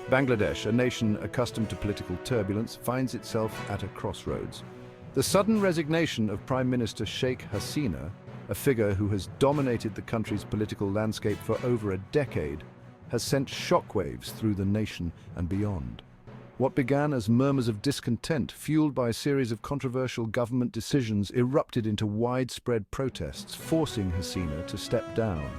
Bangladesh, a nation accustomed to political turbulence, finds itself at a crossroads. The sudden resignation of Prime Minister Sheikh Hasina, a figure who has dominated the country's political landscape for over a decade, has sent shockwaves through the nation and beyond. What began as murmurs of discontent, fueled by a series of controversial government decisions, erupted into widespread protests, forcing Hasina to step down.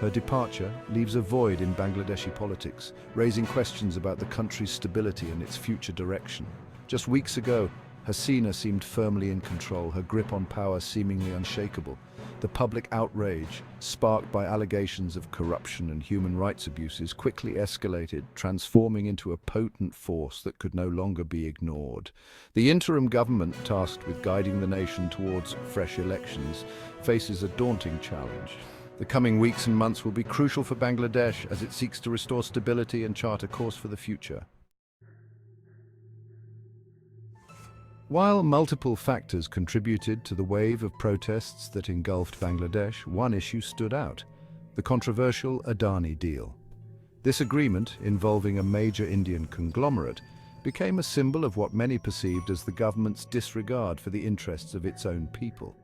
Her departure leaves a void in Bangladeshi politics, raising questions about the country's stability and its future direction. Just weeks ago, Hasina seemed firmly in control, her grip on power seemingly unshakable. The public outrage, sparked by allegations of corruption and human rights abuses, quickly escalated, transforming into a potent force that could no longer be ignored. The interim government, tasked with guiding the nation towards fresh elections, faces a daunting challenge. The coming weeks and months will be crucial for Bangladesh as it seeks to restore stability and chart a course for the future. While multiple factors contributed to the wave of protests that engulfed Bangladesh, one issue stood out: the controversial Adani deal. This agreement, involving a major Indian conglomerate, became a symbol of what many perceived as the government's disregard for the interests of its own people.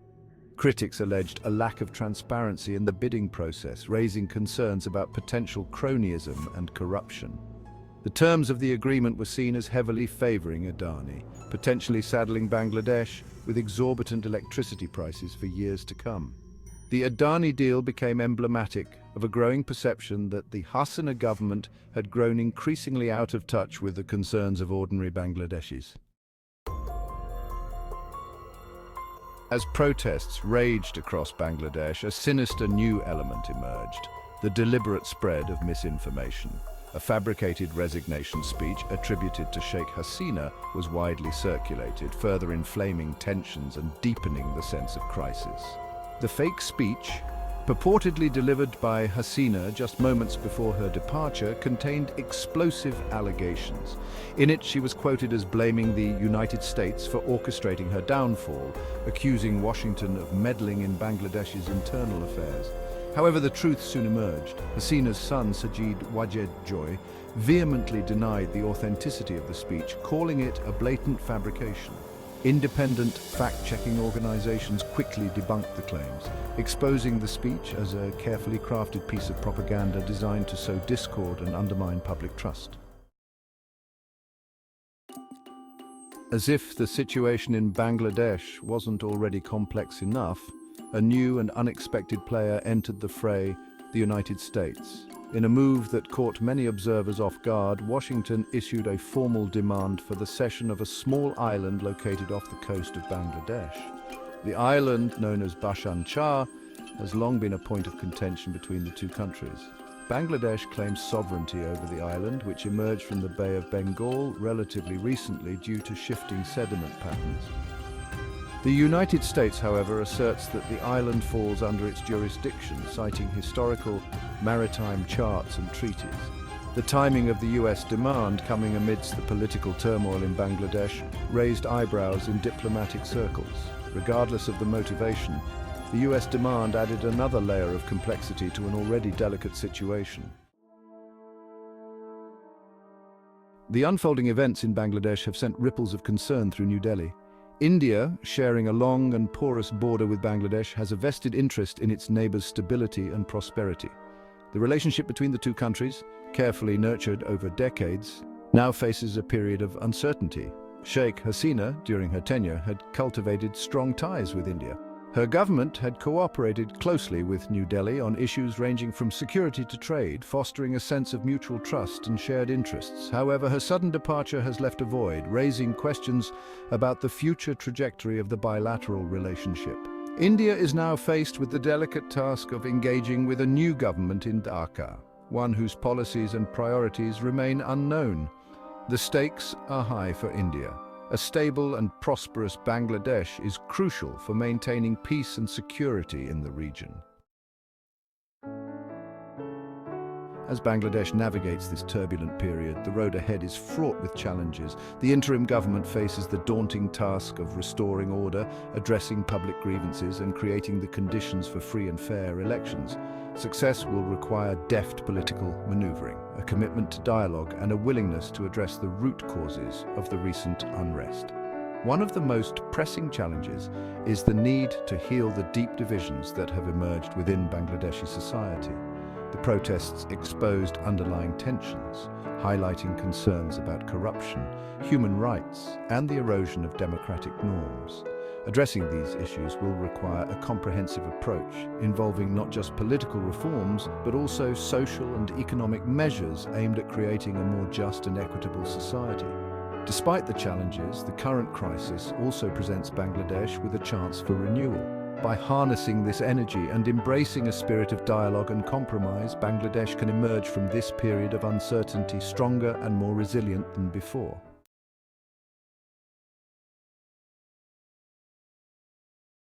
Critics alleged a lack of transparency in the bidding process, raising concerns about potential cronyism and corruption. The terms of the agreement were seen as heavily favoring Adani, potentially saddling Bangladesh with exorbitant electricity prices for years to come. The Adani deal became emblematic of a growing perception that the Hasina government had grown increasingly out of touch with the concerns of ordinary Bangladeshis. As protests raged across Bangladesh, a sinister new element emerged: the deliberate spread of misinformation. A fabricated resignation speech attributed to Sheikh Hasina was widely circulated, further inflaming tensions and deepening the sense of crisis. The fake speech, purportedly delivered by Hasina just moments before her departure, contained explosive allegations. In it, she was quoted as blaming the United States for orchestrating her downfall, accusing Washington of meddling in Bangladesh's internal affairs. However, the truth soon emerged. Hasina's son, Sajid Wajed-Joy, vehemently denied the authenticity of the speech, calling it a blatant fabrication. Independent fact-checking organizations quickly debunked the claims, exposing the speech as a carefully crafted piece of propaganda designed to sow discord and undermine public trust. As if the situation in Bangladesh wasn't already complex enough, a new and unexpected player entered the fray: the United States. In a move that caught many observers off guard, Washington issued a formal demand for the cession of a small island located off the coast of Bangladesh. The island, known as Bhashan Char, has long been a point of contention between the two countries. Bangladesh claims sovereignty over the island, which emerged from the Bay of Bengal relatively recently due to shifting sediment patterns. The United States, however, asserts that the island falls under its jurisdiction, citing historical maritime charts and treaties. The timing of the US demand, coming amidst the political turmoil in Bangladesh, raised eyebrows in diplomatic circles. Regardless of the motivation, the US demand added another layer of complexity to an already delicate situation. The unfolding events in Bangladesh have sent ripples of concern through New Delhi. India, sharing a long and porous border with Bangladesh, has a vested interest in its neighbors' stability and prosperity. The relationship between the two countries, carefully nurtured over decades, now faces a period of uncertainty. Sheikh Hasina, during her tenure, had cultivated strong ties with India. Her government had cooperated closely with New Delhi on issues ranging from security to trade, fostering a sense of mutual trust and shared interests. However, her sudden departure has left a void, raising questions about the future trajectory of the bilateral relationship. India is now faced with the delicate task of engaging with a new government in Dhaka, one whose policies and priorities remain unknown. The stakes are high for India. A stable and prosperous Bangladesh is crucial for maintaining peace and security in the region. As Bangladesh navigates this turbulent period, the road ahead is fraught with challenges. The interim government faces the daunting task of restoring order, addressing public grievances, and creating the conditions for free and fair elections. Success will require deft political maneuvering, a commitment to dialogue, and a willingness to address the root causes of the recent unrest. One of the most pressing challenges is the need to heal the deep divisions that have emerged within Bangladeshi society. The protests exposed underlying tensions, highlighting concerns about corruption, human rights, and the erosion of democratic norms. Addressing these issues will require a comprehensive approach, involving not just political reforms, but also social and economic measures aimed at creating a more just and equitable society. Despite the challenges, the current crisis also presents Bangladesh with a chance for renewal. By harnessing this energy and embracing a spirit of dialogue and compromise, Bangladesh can emerge from this period of uncertainty stronger and more resilient than before.